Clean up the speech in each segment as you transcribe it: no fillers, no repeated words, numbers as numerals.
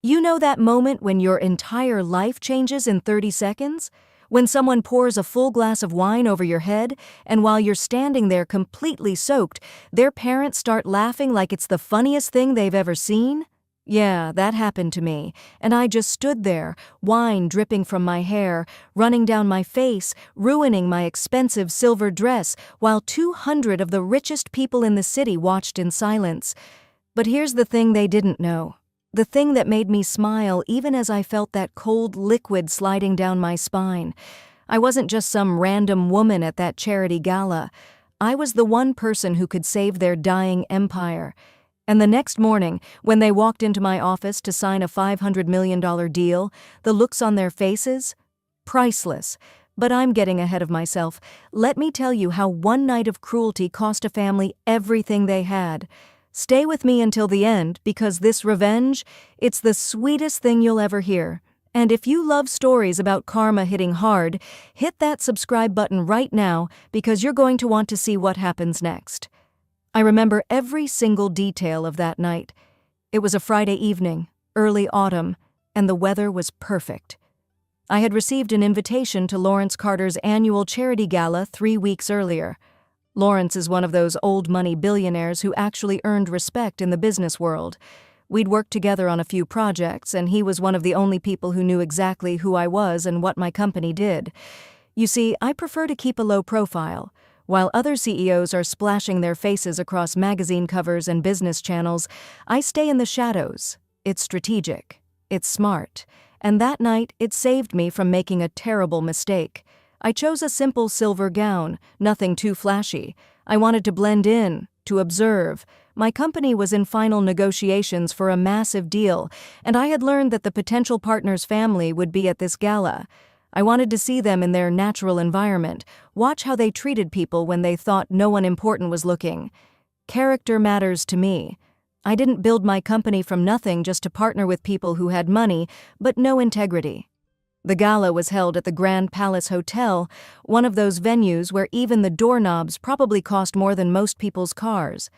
You know that moment when your entire life changes in 30 seconds? When someone pours a full glass of wine over your head, and while you're standing there completely soaked, their parents start laughing like it's the funniest thing they've ever seen? Yeah, that happened to me, and I just stood there, wine dripping from my hair, running down my face, ruining my expensive silver dress, while 200 of the richest people in the city watched in silence. But here's the thing they didn't know. The thing that made me smile even as I felt that cold liquid sliding down my spine. I wasn't just some random woman at that charity gala. I was the one person who could save their dying empire. And the next morning, when they walked into my office to sign a $500 million deal, the looks on their faces? Priceless. But I'm getting ahead of myself. Let me tell you how one night of cruelty cost a family everything they had. Stay with me until the end, because this revenge, it's the sweetest thing you'll ever hear. And if you love stories about karma hitting hard, hit that subscribe button right now, because you're going to want to see what happens next. I remember every single detail of that night. It was a Friday evening, early autumn, and the weather was perfect. I had received an invitation to Lawrence Carter's annual charity gala 3 weeks earlier. Lawrence is one of those old-money billionaires who actually earned respect in the business world. We'd worked together on a few projects, and he was one of the only people who knew exactly who I was and what my company did. You see, I prefer to keep a low profile. While other CEOs are splashing their faces across magazine covers and business channels, I stay in the shadows. It's strategic. It's smart. And that night, it saved me from making a terrible mistake. I chose a simple silver gown, nothing too flashy. I wanted to blend in, to observe. My company was in final negotiations for a massive deal, and I had learned that the potential partner's family would be at this gala. I wanted to see them in their natural environment, watch how they treated people when they thought no one important was looking. Character matters to me. I didn't build my company from nothing just to partner with people who had money, but no integrity. The gala was held at the Grand Palace Hotel, one of those venues where even the doorknobs probably cost more than most people's cars.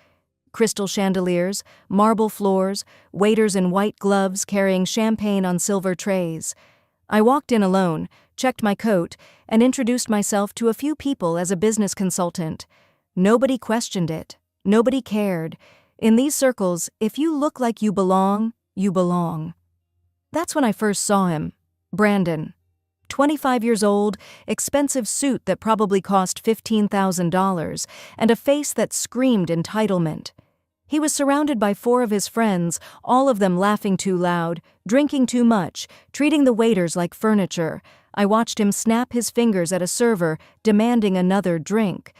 Crystal chandeliers, marble floors, waiters in white gloves carrying champagne on silver trays. I walked in alone, checked my coat, and introduced myself to a few people as a business consultant. Nobody questioned it. Nobody cared. In these circles, if you look like you belong, you belong. That's when I first saw him. Brandon. 25 years old, expensive suit that probably cost $15,000, and a face that screamed entitlement. He was surrounded by 4 of his friends, all of them laughing too loud, drinking too much, treating the waiters like furniture. I watched him snap his fingers at a server, demanding another drink.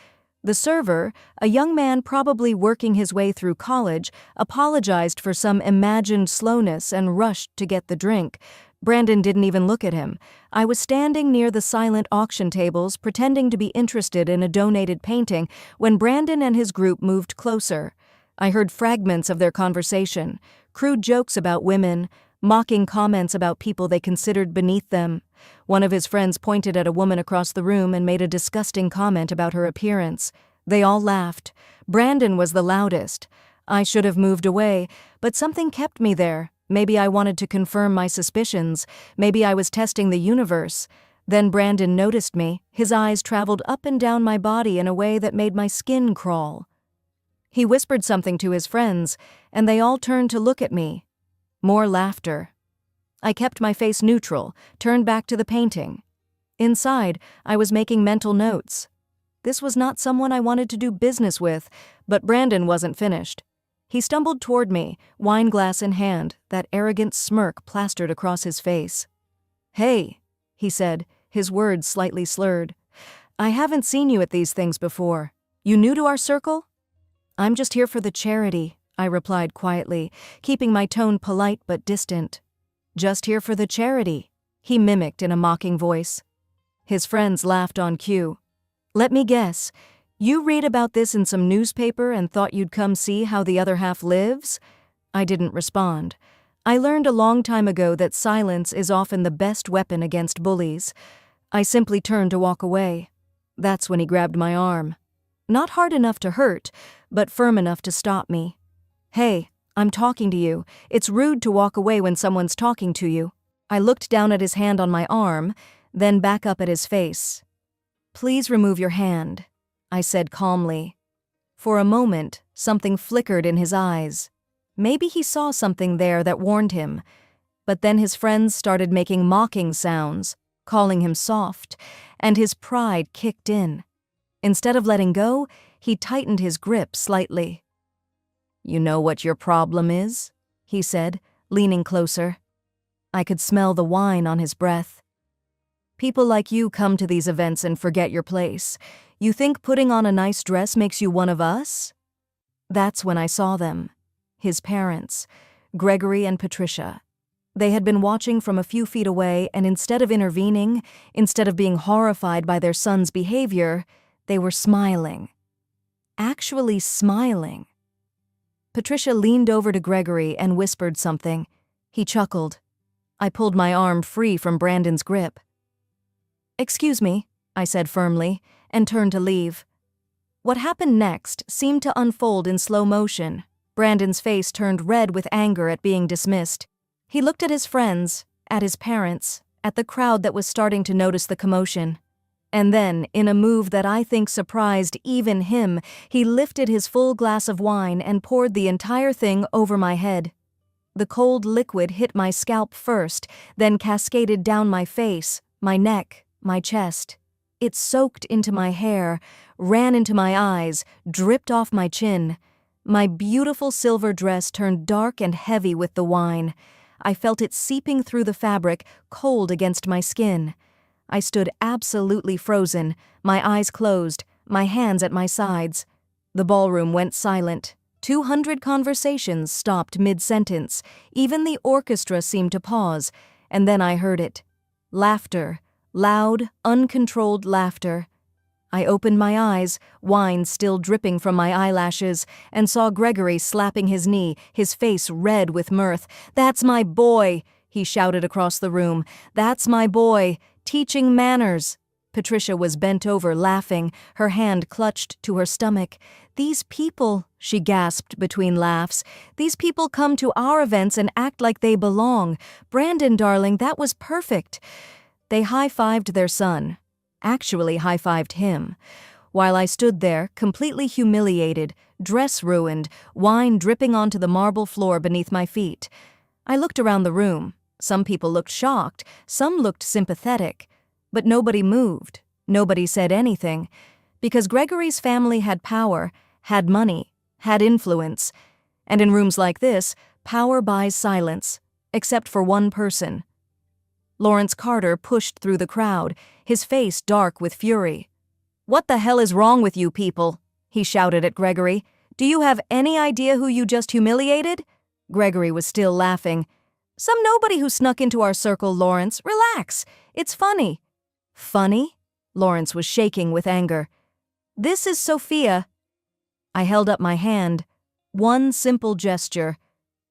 The server, a young man probably working his way through college, apologized for some imagined slowness and rushed to get the drink. Brandon didn't even look at him. I was standing near the silent auction tables, pretending to be interested in a donated painting, when Brandon and his group moved closer. I heard fragments of their conversation, crude jokes about women, mocking comments about people they considered beneath them. One of his friends pointed at a woman across the room and made a disgusting comment about her appearance. They all laughed. Brandon was the loudest. I should have moved away, but something kept me there. Maybe I wanted to confirm my suspicions. Maybe I was testing the universe. Then Brandon noticed me. His eyes traveled up and down my body in a way that made my skin crawl. He whispered something to his friends, and they all turned to look at me. More laughter. I kept my face neutral, turned back to the painting. Inside, I was making mental notes. This was not someone I wanted to do business with, but Brandon wasn't finished. He stumbled toward me, wine glass in hand, that arrogant smirk plastered across his face. "Hey," he said, his words slightly slurred. "I haven't seen you at these things before. You new to our circle?" "I'm just here for the charity," I replied quietly, keeping my tone polite but distant. "Just here for the charity," he mimicked in a mocking voice. His friends laughed on cue. "Let me guess. You read about this in some newspaper and thought you'd come see how the other half lives?" I didn't respond. I learned a long time ago that silence is often the best weapon against bullies. I simply turned to walk away. That's when he grabbed my arm. Not hard enough to hurt, but firm enough to stop me. "Hey, I'm talking to you. It's rude to walk away when someone's talking to you. I looked down at his hand on my arm, then back up at his face. Please remove your hand, I said calmly. For a moment, something flickered in his eyes. Maybe he saw something there that warned him. But then his friends started making mocking sounds, calling him soft, and his pride kicked in. Instead of letting go, he tightened his grip slightly. You know what your problem is? He said, leaning closer. I could smell the wine on his breath. People like you come to these events and forget your place. You think putting on a nice dress makes you one of us? That's when I saw them. His parents, Gregory and Patricia. They had been watching from a few feet away, and instead of intervening, instead of being horrified by their son's behavior, they were smiling. Actually smiling. Patricia leaned over to Gregory and whispered something. He chuckled. I pulled my arm free from Brandon's grip. Excuse me, I said firmly, and turned to leave. What happened next seemed to unfold in slow motion. Brandon's face turned red with anger at being dismissed. He looked at his friends, at his parents, at the crowd that was starting to notice the commotion. And then, in a move that I think surprised even him, he lifted his full glass of wine and poured the entire thing over my head. The cold liquid hit my scalp first, then cascaded down my face, my neck, my chest. It soaked into my hair, ran into my eyes, dripped off my chin. My beautiful silver dress turned dark and heavy with the wine. I felt it seeping through the fabric, cold against my skin. I stood absolutely frozen, my eyes closed, my hands at my sides. The ballroom went silent. 200 conversations stopped mid-sentence. Even the orchestra seemed to pause, and then I heard it. Laughter. Loud, uncontrolled laughter. I opened my eyes, wine still dripping from my eyelashes, and saw Gregory slapping his knee, his face red with mirth. That's my boy, he shouted across the room. That's my boy, teaching manners. Patricia was bent over, laughing, her hand clutched to her stomach. These people, she gasped between laughs, these people come to our events and act like they belong. Brandon, darling, that was perfect. They high-fived their son. Actually high-fived him. While I stood there, completely humiliated, dress ruined, wine dripping onto the marble floor beneath my feet. I looked around the room. Some people looked shocked, some looked sympathetic. But nobody moved, nobody said anything, because Gregory's family had power, had money, had influence. And in rooms like this, power buys silence, except for one person. Lawrence Carter pushed through the crowd, his face dark with fury. What the hell is wrong with you people? He shouted at Gregory. Do you have any idea who you just humiliated? Gregory was still laughing. Some nobody who snuck into our circle, Lawrence. Relax. It's funny. Funny? Lawrence was shaking with anger. This is Sophia. I held up my hand. One simple gesture.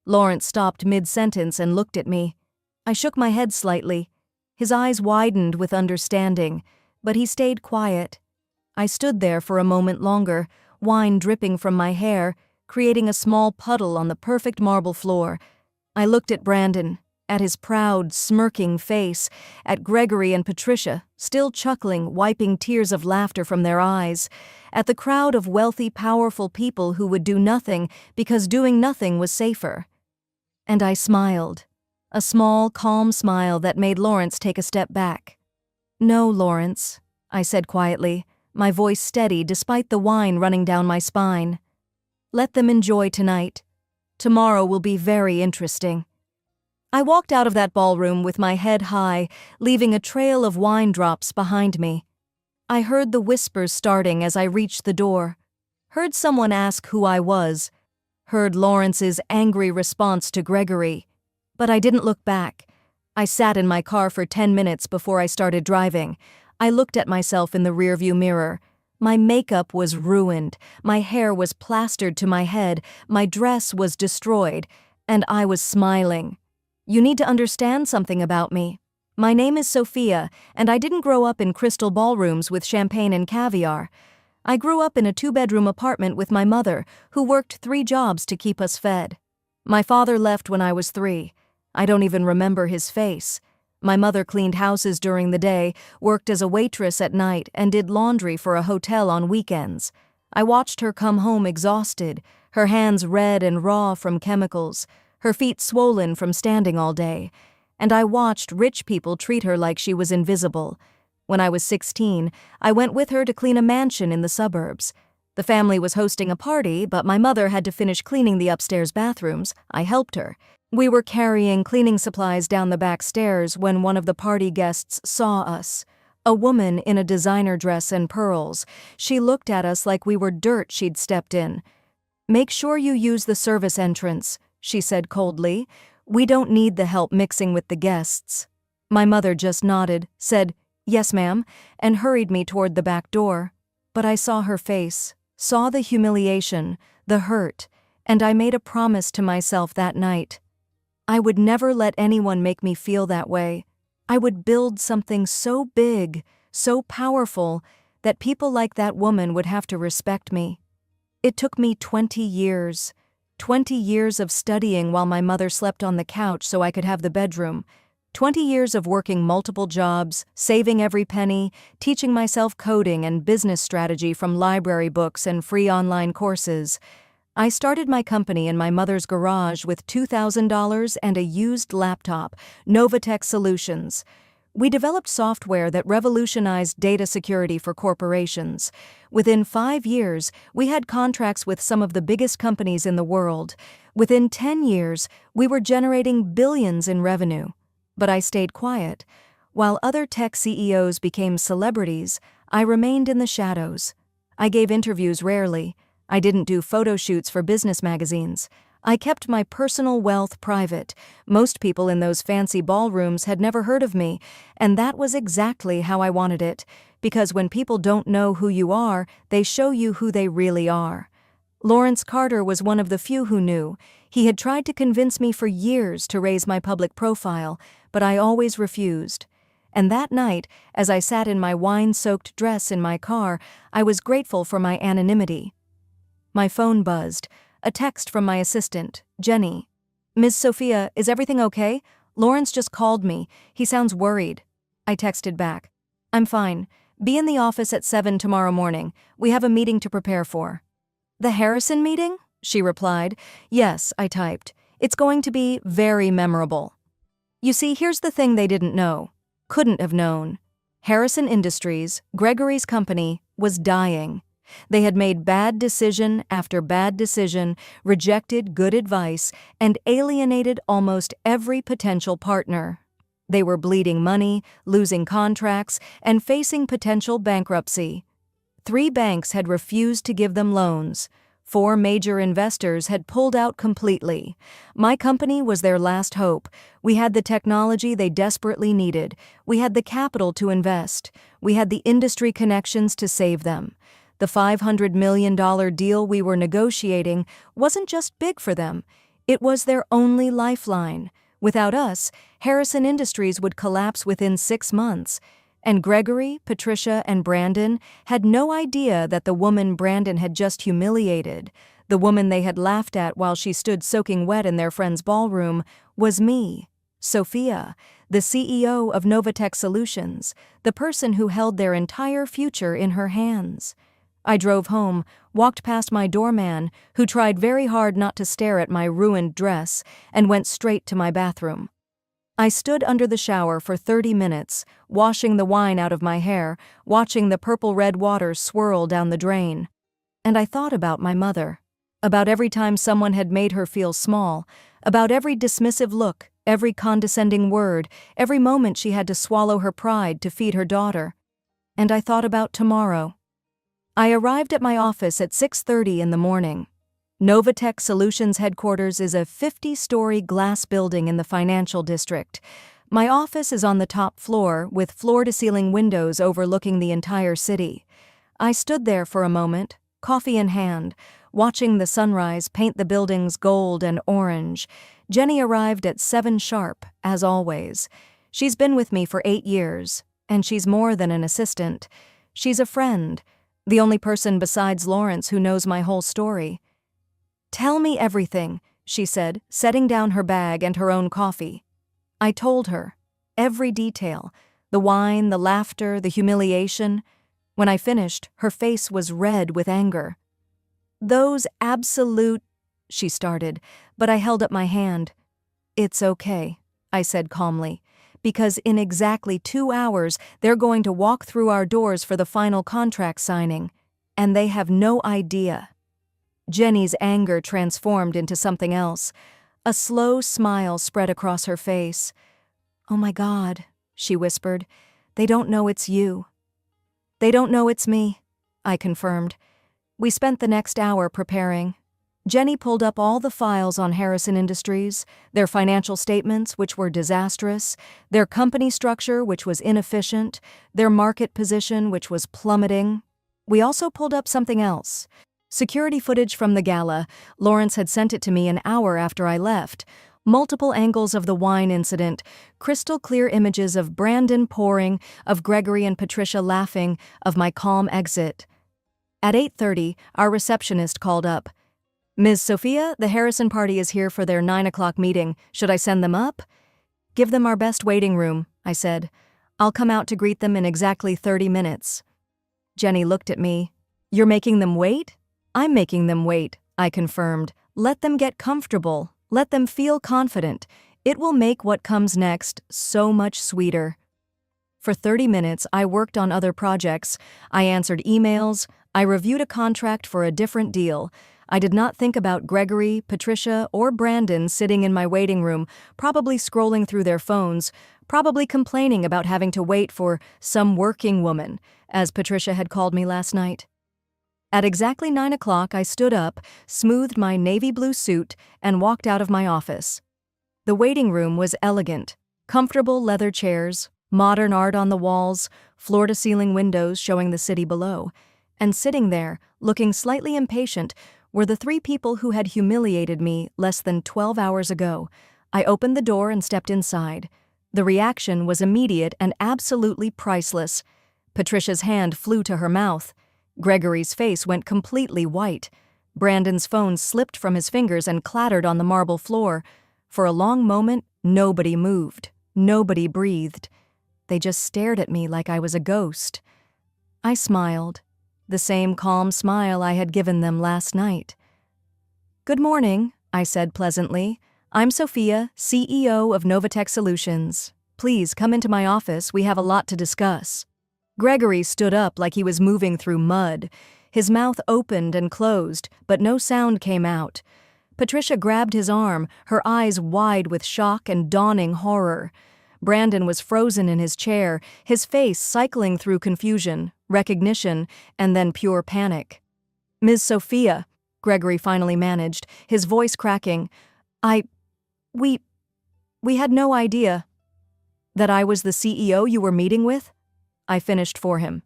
Lawrence stopped mid-sentence and looked at me. I shook my head slightly. His eyes widened with understanding, but he stayed quiet. I stood there for a moment longer, wine dripping from my hair, creating a small puddle on the perfect marble floor. I looked at Brandon, at his proud, smirking face, at Gregory and Patricia, still chuckling, wiping tears of laughter from their eyes, at the crowd of wealthy, powerful people who would do nothing because doing nothing was safer. And I smiled. A small, calm smile that made Lawrence take a step back. No, Lawrence, I said quietly, my voice steady despite the wine running down my spine. Let them enjoy tonight. Tomorrow will be very interesting. I walked out of that ballroom with my head high, leaving a trail of wine drops behind me. I heard the whispers starting as I reached the door. Heard someone ask who I was. Heard Lawrence's angry response to Gregory. But I didn't look back. I sat in my car for 10 minutes before I started driving. I looked at myself in the rearview mirror. My makeup was ruined. My hair was plastered to my head. My dress was destroyed. And I was smiling. You need to understand something about me. My name is Sophia, and I didn't grow up in crystal ballrooms with champagne and caviar. I grew up in a 2-bedroom apartment with my mother, who worked 3 jobs to keep us fed. My father left when I was 3. I don't even remember his face. My mother cleaned houses during the day, worked as a waitress at night, and did laundry for a hotel on weekends. I watched her come home exhausted, her hands red and raw from chemicals, her feet swollen from standing all day. And I watched rich people treat her like she was invisible. When I was 16, I went with her to clean a mansion in the suburbs. The family was hosting a party, but my mother had to finish cleaning the upstairs bathrooms. I helped her. We were carrying cleaning supplies down the back stairs when one of the party guests saw us. A woman in a designer dress and pearls. She looked at us like we were dirt she'd stepped in. "Make sure you use the service entrance," she said coldly. "We don't need the help mixing with the guests." My mother just nodded, said, "Yes, ma'am," and hurried me toward the back door. But I saw her face, saw the humiliation, the hurt, and I made a promise to myself that night. I would never let anyone make me feel that way. I would build something so big, so powerful, that people like that woman would have to respect me. It took me 20 years. 20 years of studying while my mother slept on the couch so I could have the bedroom. 20 years of working multiple jobs, saving every penny, teaching myself coding and business strategy from library books and free online courses. I started my company in my mother's garage with $2,000 and a used laptop, Novatech Solutions. We developed software that revolutionized data security for corporations. Within 5 years, we had contracts with some of the biggest companies in the world. Within 10 years, we were generating billions in revenue. But I stayed quiet. While other tech CEOs became celebrities, I remained in the shadows. I gave interviews rarely. I didn't do photo shoots for business magazines. I kept my personal wealth private. Most people in those fancy ballrooms had never heard of me, and that was exactly how I wanted it, because when people don't know who you are, they show you who they really are. Lawrence Carter was one of the few who knew. He had tried to convince me for years to raise my public profile, but I always refused. And that night, as I sat in my wine-soaked dress in my car, I was grateful for my anonymity. My phone buzzed. A text from my assistant, Jenny. "Ms. Sophia, is everything okay? Lawrence just called me. He sounds worried." I texted back, "I'm fine. Be in the office at 7 tomorrow morning. We have a meeting to prepare for." "The Harrison meeting?" she replied. "Yes," I typed. "It's going to be very memorable." You see, here's the thing they didn't know. Couldn't have known. Harrison Industries, Gregory's company, was dying. They had made bad decision after bad decision, rejected good advice, and alienated almost every potential partner. They were bleeding money, losing contracts, and facing potential bankruptcy. 3 banks had refused to give them loans. 4 major investors had pulled out completely. My company was their last hope. We had the technology they desperately needed. We had the capital to invest. We had the industry connections to save them. The $500 million deal we were negotiating wasn't just big for them. It was their only lifeline. Without us, Harrison Industries would collapse within 6 months. And Gregory, Patricia, and Brandon had no idea that the woman Brandon had just humiliated, the woman they had laughed at while she stood soaking wet in their friend's ballroom, was me, Sophia, the CEO of Novatech Solutions, the person who held their entire future in her hands. I drove home, walked past my doorman, who tried very hard not to stare at my ruined dress, and went straight to my bathroom. I stood under the shower for 30 minutes, washing the wine out of my hair, watching the purple-red water swirl down the drain. And I thought about my mother, about every time someone had made her feel small, about every dismissive look, every condescending word, every moment she had to swallow her pride to feed her daughter. And I thought about tomorrow. I arrived at my office at 6:30 in the morning. Novatech Solutions headquarters is a 50-story glass building in the financial district. My office is on the top floor, with floor-to-ceiling windows overlooking the entire city. I stood there for a moment, coffee in hand, watching the sunrise paint the buildings gold and orange. Jenny arrived at 7 sharp, as always. She's been with me for 8 years, and she's more than an assistant. She's a friend. The only person besides Lawrence who knows my whole story. "Tell me everything," she said, setting down her bag and her own coffee. I told her. Every detail. The wine, the laughter, the humiliation. When I finished, her face was red with anger. Those absolute, she started, but I held up my hand. It's okay, I said calmly, because in exactly 2 hours they're going to walk through our doors for the final contract signing, and they have no idea. Jenny's anger transformed into something else. A slow smile spread across her face. Oh my God, she whispered. They don't know it's you. They don't know it's me, I confirmed. We spent the next hour preparing. Jenny pulled up all the files on Harrison Industries, their financial statements, which were disastrous, their company structure, which was inefficient, their market position, which was plummeting. We also pulled up something else. Security footage from the gala. Lawrence had sent it to me an hour after I left. Multiple angles of the wine incident, crystal clear images of Brandon pouring, of Gregory and Patricia laughing, of my calm exit. At 8:30, our receptionist called up. Ms. Sophia, the Harrison party is here for their 9 o'clock meeting. Should I send them up? Give them our best waiting room, I said. I'll come out to greet them in exactly 30 minutes. Jenny looked at me. You're making them wait? I'm making them wait, I confirmed. Let them get comfortable. Let them feel confident. It will make what comes next so much sweeter. For 30 minutes, I worked on other projects. I answered emails. I reviewed a contract for a different deal. I did not think about Gregory, Patricia, or Brandon sitting in my waiting room, probably scrolling through their phones, probably complaining about having to wait for some working woman, as Patricia had called me last night. At exactly 9 o'clock, I stood up, smoothed my navy blue suit, and walked out of my office. The waiting room was elegant. Comfortable leather chairs, modern art on the walls, floor-to-ceiling windows showing the city below. And sitting there, looking slightly impatient, were the 3 people who had humiliated me less than 12 hours ago. I opened the door and stepped inside. The reaction was immediate and absolutely priceless. Patricia's hand flew to her mouth. Gregory's face went completely white. Brandon's phone slipped from his fingers and clattered on the marble floor. For a long moment, nobody moved. Nobody breathed. They just stared at me like I was a ghost. I smiled. The same calm smile I had given them last night. Good morning, I said pleasantly. I'm Sophia, CEO of Novatech Solutions. Please come into my office, we have a lot to discuss. Gregory stood up like he was moving through mud. His mouth opened and closed, but no sound came out. Patricia grabbed his arm, her eyes wide with shock and dawning horror. Brandon was frozen in his chair, his face cycling through confusion, recognition, and then pure panic. Ms. Sophia, Gregory finally managed, his voice cracking, We had no idea. That I was the CEO you were meeting with? I finished for him.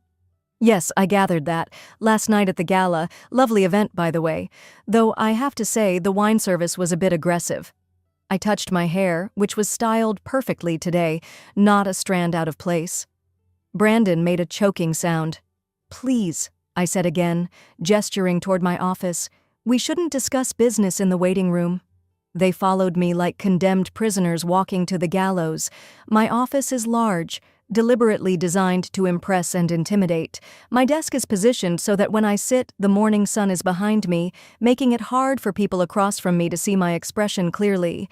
Yes, I gathered that. Last night at the gala, lovely event by the way, though I have to say the wine service was a bit aggressive. I touched my hair, which was styled perfectly today, not a strand out of place. Brandon made a choking sound. Please, I said again, gesturing toward my office. We shouldn't discuss business in the waiting room. They followed me like condemned prisoners walking to the gallows. My office is large, deliberately designed to impress and intimidate. My desk is positioned so that when I sit, the morning sun is behind me, making it hard for people across from me to see my expression clearly.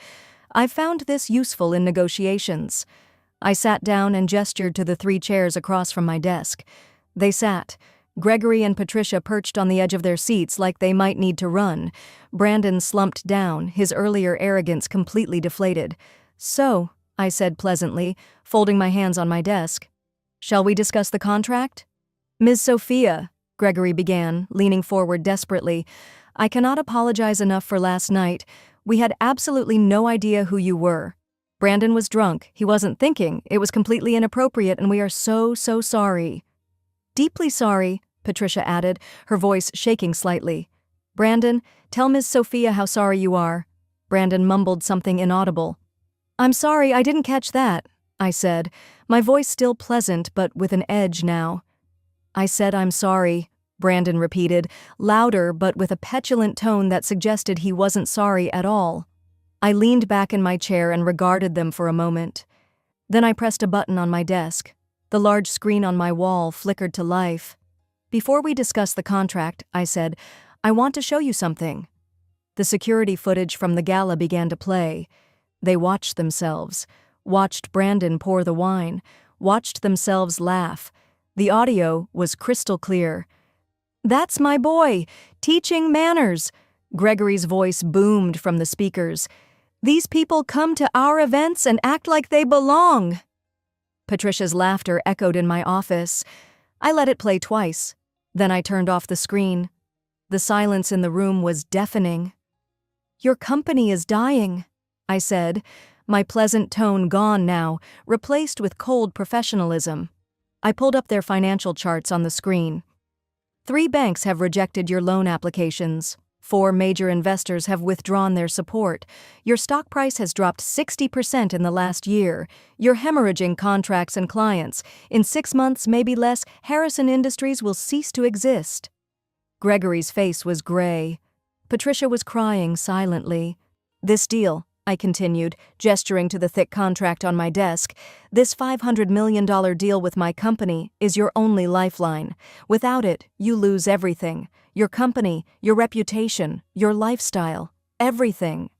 I've found this useful in negotiations. I sat down and gestured to the 3 chairs across from my desk. They sat. Gregory and Patricia perched on the edge of their seats like they might need to run. Brandon slumped down, his earlier arrogance completely deflated. So, I said pleasantly, folding my hands on my desk. Shall we discuss the contract? Ms. Sophia, Gregory began, leaning forward desperately, I cannot apologize enough for last night. We had absolutely no idea who you were. Brandon was drunk. He wasn't thinking. It was completely inappropriate, and we are so sorry. Deeply sorry, Patricia added, her voice shaking slightly. Brandon, tell Ms. Sophia how sorry you are. Brandon mumbled something inaudible. I'm sorry, I didn't catch that, I said, my voice still pleasant but with an edge now. I said I'm sorry, Brandon repeated, louder but with a petulant tone that suggested he wasn't sorry at all. I leaned back in my chair and regarded them for a moment. Then I pressed a button on my desk. The large screen on my wall flickered to life. "Before we discuss the contract," I said, "I want to show you something." The security footage from the gala began to play. They watched themselves, watched Brandon pour the wine, watched themselves laugh. The audio was crystal clear. "That's my boy, teaching manners," Gregory's voice boomed from the speakers. "These people come to our events and act like they belong." Patricia's laughter echoed in my office. I let it play twice. Then I turned off the screen. The silence in the room was deafening. "Your company is dying," I said, my pleasant tone gone now, replaced with cold professionalism. I pulled up their financial charts on the screen. 3 banks have rejected your loan applications. 4 major investors have withdrawn their support. Your stock price has dropped 60% in the last year. You're hemorrhaging contracts and clients. In 6 months, maybe less, Harrison Industries will cease to exist. Gregory's face was gray. Patricia was crying silently. "This deal," I continued, gesturing to the thick contract on my desk, "this $500 million deal with my company is your only lifeline. Without it, you lose everything. Your company, your reputation, your lifestyle, everything."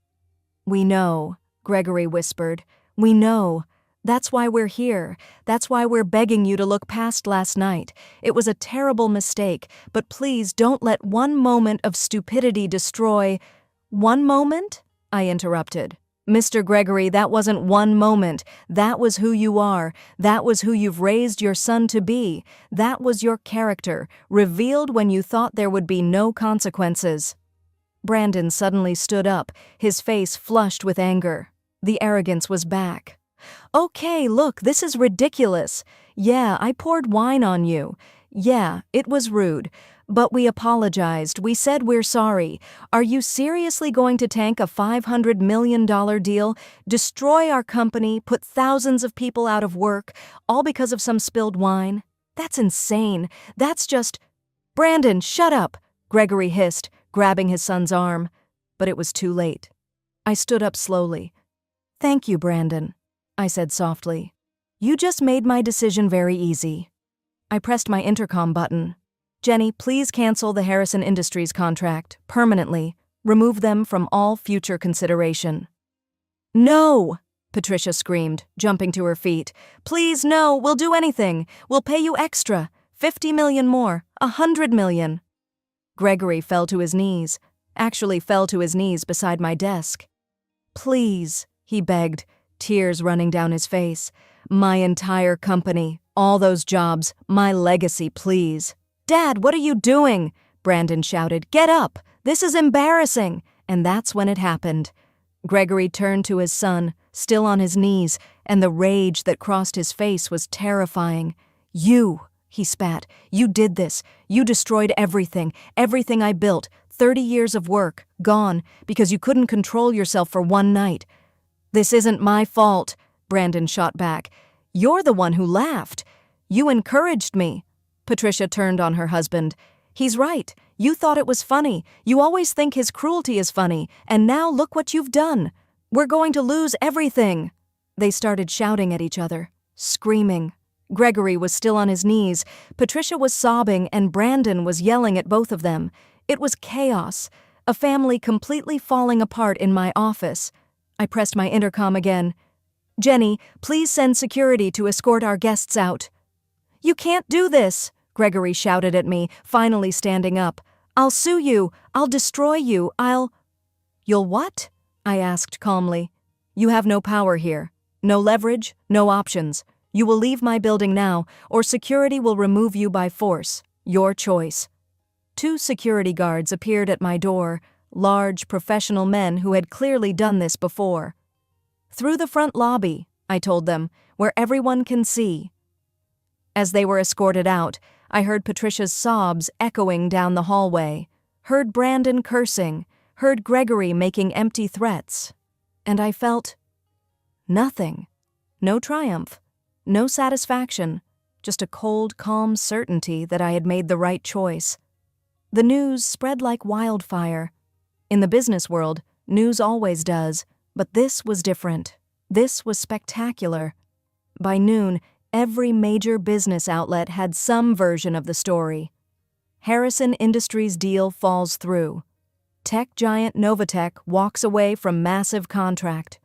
"We know," Gregory whispered. "We know. That's why we're here. That's why we're begging you to look past last night. It was a terrible mistake, but please don't let one moment of stupidity destroy—" "One moment?" I interrupted. "Mr. Gregory, that wasn't one moment. That was who you are. That was who you've raised your son to be. That was your character, revealed when you thought there would be no consequences." Brandon suddenly stood up, his face flushed with anger. The arrogance was back. "Okay, look, this is ridiculous. Yeah, I poured wine on you. Yeah, it was rude. But we apologized. We said we're sorry. Are you seriously going to tank a $500 million deal, destroy our company, put thousands of people out of work, all because of some spilled wine? That's insane. That's just—" "Brandon, shut up!" Gregory hissed, grabbing his son's arm. But it was too late. I stood up slowly. "Thank you, Brandon," I said softly. "You just made my decision very easy." I pressed my intercom button. "Jenny, please cancel the Harrison Industries contract, permanently. Remove them from all future consideration." "No!" Patricia screamed, jumping to her feet. "Please, no, we'll do anything. We'll pay you extra. 50 million more, 100 million. Gregory fell to his knees, actually fell to his knees beside my desk. "Please," he begged, tears running down his face. "My entire company, all those jobs, my legacy, please." "Dad, what are you doing?" Brandon shouted. "Get up! This is embarrassing!" And that's when it happened. Gregory turned to his son, still on his knees, and the rage that crossed his face was terrifying. "You," he spat, "you did this. You destroyed everything I built, 30 years of work, gone, because you couldn't control yourself for one night." "This isn't my fault," Brandon shot back. "You're the one who laughed. You encouraged me." Patricia turned on her husband. "He's right. You thought it was funny. You always think his cruelty is funny, and now look what you've done. We're going to lose everything." They started shouting at each other, screaming. Gregory was still on his knees, Patricia was sobbing, and Brandon was yelling at both of them. It was chaos, a family completely falling apart in my office. I pressed my intercom again. "Jenny, please send security to escort our guests out." "You can't do this," Gregory shouted at me, finally standing up. "I'll sue you. I'll destroy you. You'll what?" I asked calmly. "You have no power here. No leverage, no options. You will leave my building now, or security will remove you by force. Your choice." 2 security guards appeared at my door, large, professional men who had clearly done this before. "Through the front lobby," I told them, "where everyone can see." As they were escorted out, I heard Patricia's sobs echoing down the hallway, heard Brandon cursing, heard Gregory making empty threats. And I felt nothing. No triumph, no satisfaction, just a cold, calm certainty that I had made the right choice. The news spread like wildfire. In the business world, news always does, but this was different. This was spectacular. By noon, every major business outlet had some version of the story. Harrison Industries' deal falls through. Tech giant Novatech walks away from massive contract.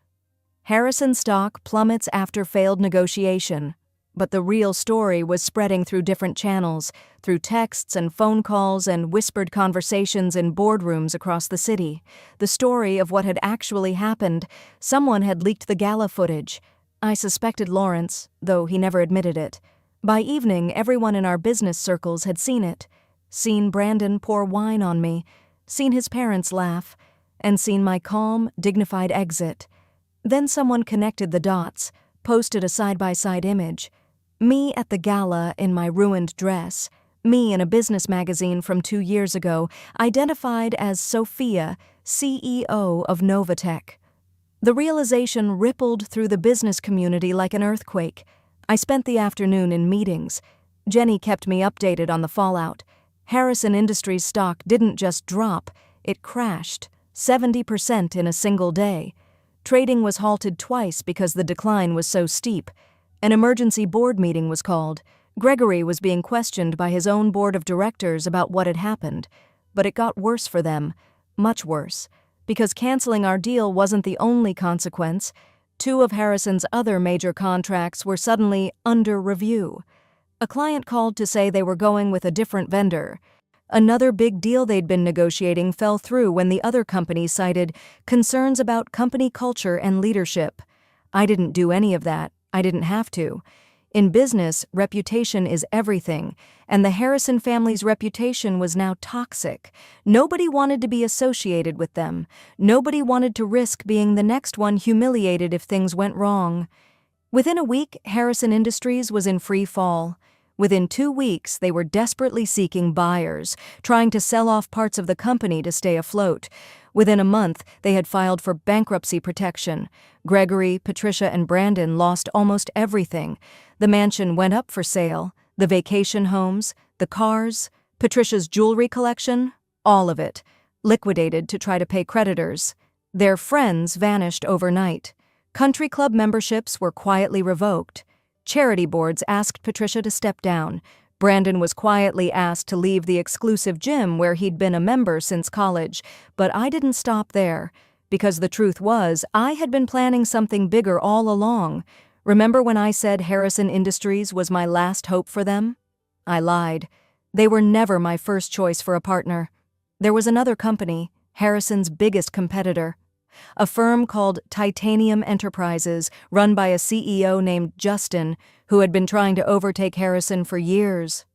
Harrison stock plummets after failed negotiation. But the real story was spreading through different channels, through texts and phone calls and whispered conversations in boardrooms across the city. The story of what had actually happened. Someone had leaked the gala footage. I suspected Lawrence, though he never admitted it. By evening, everyone in our business circles had seen it. Seen Brandon pour wine on me, seen his parents laugh, and seen my calm, dignified exit. Then someone connected the dots, posted a side-by-side image. Me at the gala in my ruined dress, me in a business magazine from 2 years ago, identified as Sophia, CEO of Novatech. The realization rippled through the business community like an earthquake. I spent the afternoon in meetings. Jenny kept me updated on the fallout. Harrison Industries stock didn't just drop, it crashed, 70% in a single day. Trading was halted twice because the decline was so steep. An emergency board meeting was called. Gregory was being questioned by his own board of directors about what had happened. But it got worse for them, much worse, because canceling our deal wasn't the only consequence. 2 of Harrison's other major contracts were suddenly under review. A client called to say they were going with a different vendor. Another big deal they'd been negotiating fell through when the other company cited concerns about company culture and leadership. I didn't do any of that. I didn't have to. In business, reputation is everything, and the Harrison family's reputation was now toxic. Nobody wanted to be associated with them. Nobody wanted to risk being the next one humiliated if things went wrong. Within a week, Harrison Industries was in free fall. Within 2 weeks, they were desperately seeking buyers, trying to sell off parts of the company to stay afloat. Within a month, they had filed for bankruptcy protection. Gregory, Patricia, and Brandon lost almost everything. The mansion went up for sale, the vacation homes, the cars, Patricia's jewelry collection, all of it, liquidated to try to pay creditors. Their friends vanished overnight. Country club memberships were quietly revoked. Charity boards asked Patricia to step down. Brandon was quietly asked to leave the exclusive gym where he'd been a member since college, but I didn't stop there, because the truth was, I had been planning something bigger all along. Remember when I said Harrison Industries was my last hope for them? I lied. They were never my first choice for a partner. There was another company, Harrison's biggest competitor. A firm called Titanium Enterprises, run by a CEO named Justin, who had been trying to overtake Harrison for years.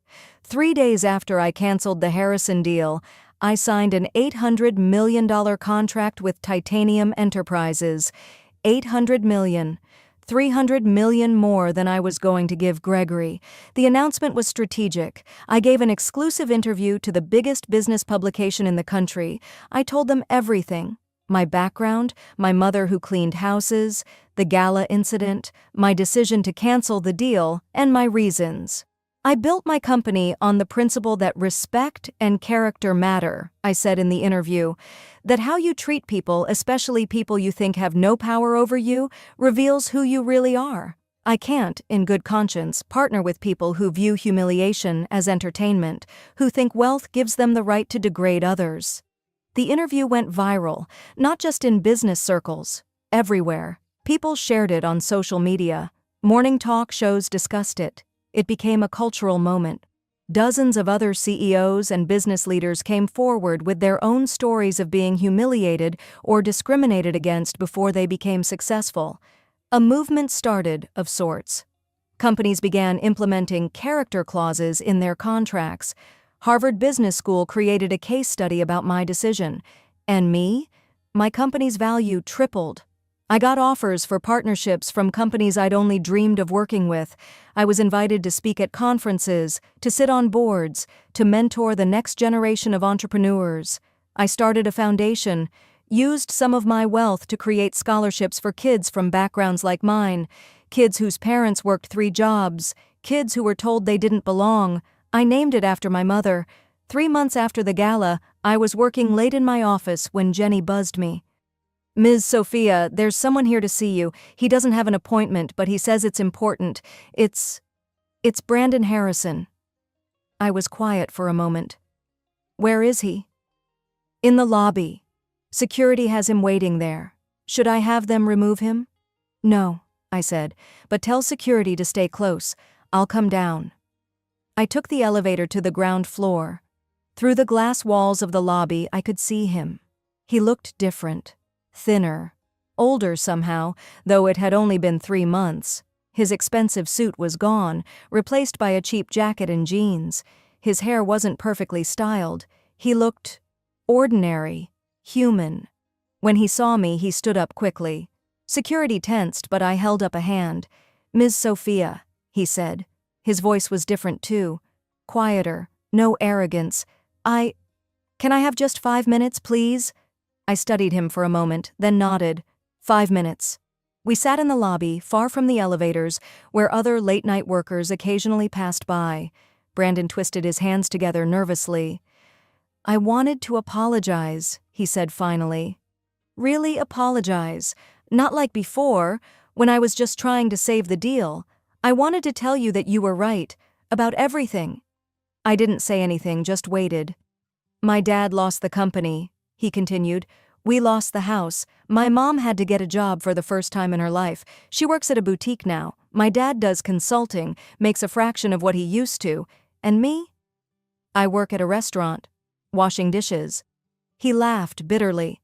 3 days after I canceled the Harrison deal, I signed an $800 million contract with Titanium Enterprises. $800 million. $300 million more than I was going to give Gregory. The announcement was strategic. I gave an exclusive interview to the biggest business publication in the country. I told them everything. My background, my mother who cleaned houses, the gala incident, my decision to cancel the deal, and my reasons. I built my company on the principle that respect and character matter, I said in the interview, that how you treat people, especially people you think have no power over you, reveals who you really are. I can't, in good conscience, partner with people who view humiliation as entertainment, who think wealth gives them the right to degrade others. The interview went viral, not just in business circles, everywhere. People shared it on social media. Morning talk shows discussed it. It became a cultural moment. Dozens of other CEOs and business leaders came forward with their own stories of being humiliated or discriminated against before they became successful. A movement started, of sorts. Companies began implementing character clauses in their contracts. Harvard Business School created a case study about my decision. And me? My company's value tripled. I got offers for partnerships from companies I'd only dreamed of working with. I was invited to speak at conferences, to sit on boards, to mentor the next generation of entrepreneurs. I started a foundation, used some of my wealth to create scholarships for kids from backgrounds like mine, kids whose parents worked 3 jobs, kids who were told they didn't belong. I named it after my mother. 3 months after the gala, I was working late in my office when Jenny buzzed me. "Ms. Sophia, there's someone here to see you. He doesn't have an appointment, but he says it's important. It's Brandon Harrison." I was quiet for a moment. "Where is he?" "In the lobby. Security has him waiting there. Should I have them remove him?" "No," I said, "but tell security to stay close. I'll come down." I took the elevator to the ground floor. Through the glass walls of the lobby, I could see him. He looked different, thinner, older somehow, though it had only been 3 months. His expensive suit was gone, replaced by a cheap jacket and jeans. His hair wasn't perfectly styled. He looked ordinary, human. When he saw me, he stood up quickly. Security tensed, but I held up a hand. "Ms. Sophia," he said. His voice was different too, quieter, no arrogance. Can I have just 5 minutes, please?" I studied him for a moment, then nodded. 5 minutes. We sat in the lobby, far from the elevators, where other late-night workers occasionally passed by. Brandon twisted his hands together nervously. "I wanted to apologize," he said finally. "Really apologize. Not like before, when I was just trying to save the deal. I wanted to tell you that you were right, about everything." I didn't say anything, just waited. "My dad lost the company," he continued. "We lost the house. My mom had to get a job for the first time in her life. She works at a boutique now. My dad does consulting, makes a fraction of what he used to. And me? I work at a restaurant, washing dishes." He laughed bitterly.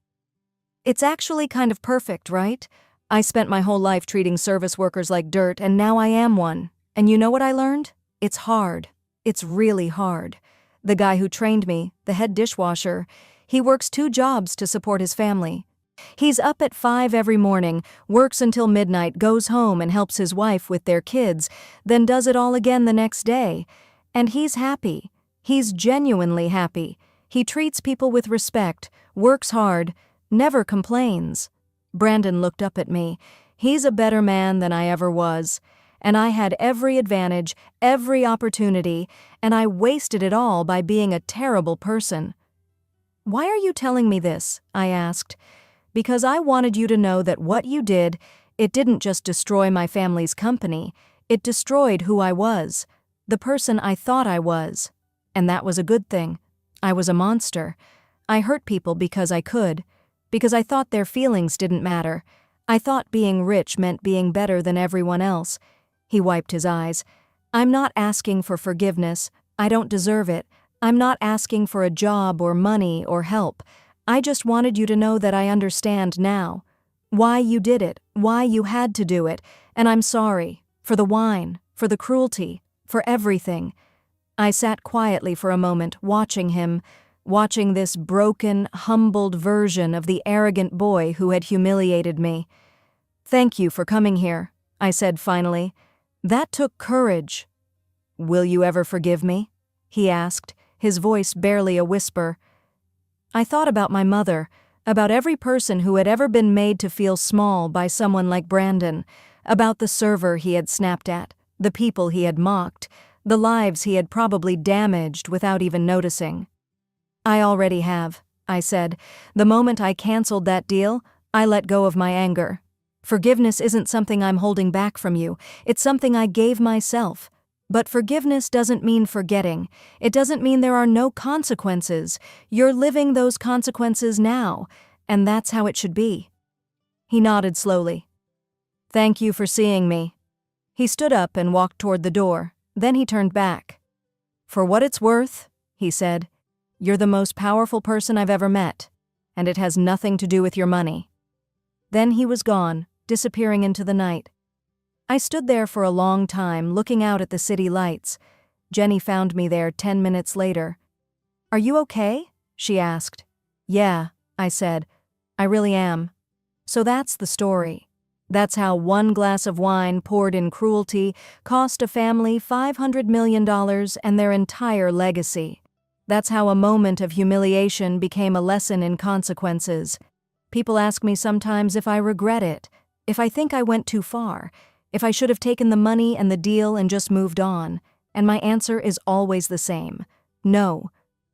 "It's actually kind of perfect, right? I spent my whole life treating service workers like dirt, and now I am one. And you know what I learned? It's hard. It's really hard. The guy who trained me, the head dishwasher, he works 2 jobs to support his family. He's up at 5 every morning, works until midnight, goes home and helps his wife with their kids, then does it all again the next day. And he's happy. He's genuinely happy. He treats people with respect, works hard, never complains." Brandon looked up at me. "He's a better man than I ever was. And I had every advantage, every opportunity, and I wasted it all by being a terrible person." "Why are you telling me this?" I asked. "Because I wanted you to know that what you did, it didn't just destroy my family's company, it destroyed who I was, the person I thought I was. And that was a good thing. I was a monster. I hurt people because I could, because I thought their feelings didn't matter. I thought being rich meant being better than everyone else." He wiped his eyes. "I'm not asking for forgiveness. I don't deserve it. I'm not asking for a job or money or help. I just wanted you to know that I understand now. Why you did it, why you had to do it, and I'm sorry. For the wine, for the cruelty, for everything." I sat quietly for a moment, watching him, watching this broken, humbled version of the arrogant boy who had humiliated me. "Thank you for coming here," I said finally. "That took courage." "Will you ever forgive me?" he asked, his voice barely a whisper. I thought about my mother, about every person who had ever been made to feel small by someone like Brandon, about the server he had snapped at, the people he had mocked, the lives he had probably damaged without even noticing. "I already have," I said. "The moment I canceled that deal, I let go of my anger. Forgiveness isn't something I'm holding back from you. It's something I gave myself. But forgiveness doesn't mean forgetting. It doesn't mean there are no consequences. You're living those consequences now, and that's how it should be." He nodded slowly. "Thank you for seeing me." He stood up and walked toward the door. Then he turned back. "For what it's worth," he said, "you're the most powerful person I've ever met, and it has nothing to do with your money." Then he was gone, disappearing into the night. I stood there for a long time, looking out at the city lights. Jenny found me there 10 minutes later. "Are you okay?" she asked. "Yeah," I said. "I really am." So that's the story. That's how 1 glass of wine poured in cruelty cost a family $500 million and their entire legacy. That's how a moment of humiliation became a lesson in consequences. People ask me sometimes if I regret it, if I think I went too far, if I should have taken the money and the deal and just moved on, and my answer is always the same. No.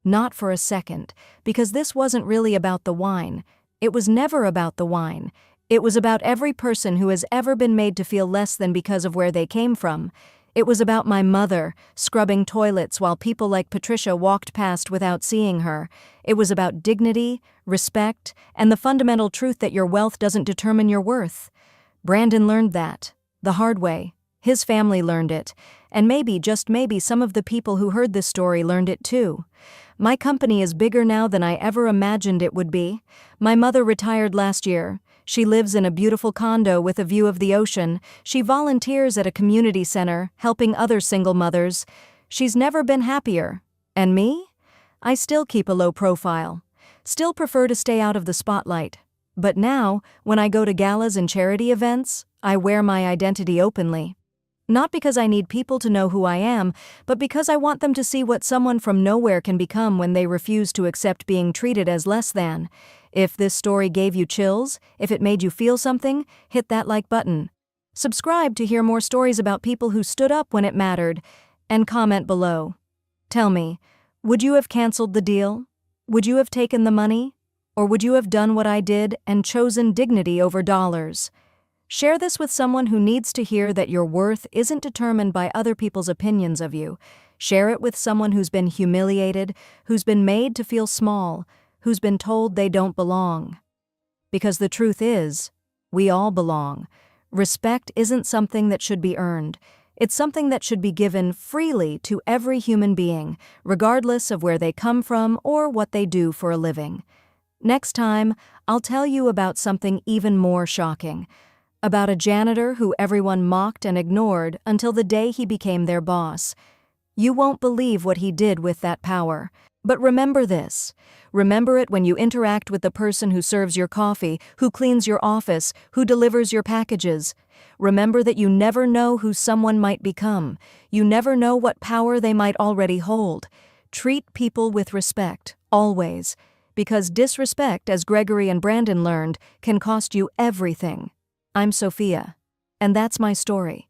Not for a second, because this wasn't really about the wine. It was never about the wine. It was about every person who has ever been made to feel less than because of where they came from. It was about my mother, scrubbing toilets while people like Patricia walked past without seeing her. It was about dignity, respect, and the fundamental truth that your wealth doesn't determine your worth. Brandon learned that, the hard way. His family learned it, and maybe, just maybe, some of the people who heard this story learned it too. My company is bigger now than I ever imagined it would be. My mother retired last year. She lives in a beautiful condo with a view of the ocean. She volunteers at a community center, helping other single mothers. She's never been happier. And me? I still keep a low profile. Still prefer to stay out of the spotlight. But now, when I go to galas and charity events, I wear my identity openly. Not because I need people to know who I am, but because I want them to see what someone from nowhere can become when they refuse to accept being treated as less than. If this story gave you chills, if it made you feel something, hit that like button. Subscribe to hear more stories about people who stood up when it mattered, and comment below. Tell me, would you have canceled the deal? Would you have taken the money? Or would you have done what I did and chosen dignity over dollars? Share this with someone who needs to hear that your worth isn't determined by other people's opinions of you. Share it with someone who's been humiliated, who's been made to feel small, who's been told they don't belong. Because the truth is, we all belong. Respect isn't something that should be earned. It's something that should be given freely to every human being, regardless of where they come from or what they do for a living. Next time, I'll tell you about something even more shocking. About a janitor who everyone mocked and ignored until the day he became their boss. You won't believe what he did with that power. But remember this. Remember it when you interact with the person who serves your coffee, who cleans your office, who delivers your packages. Remember that you never know who someone might become. You never know what power they might already hold. Treat people with respect, always. Because disrespect, as Gregory and Brandon learned, can cost you everything. I'm Sophia, and that's my story.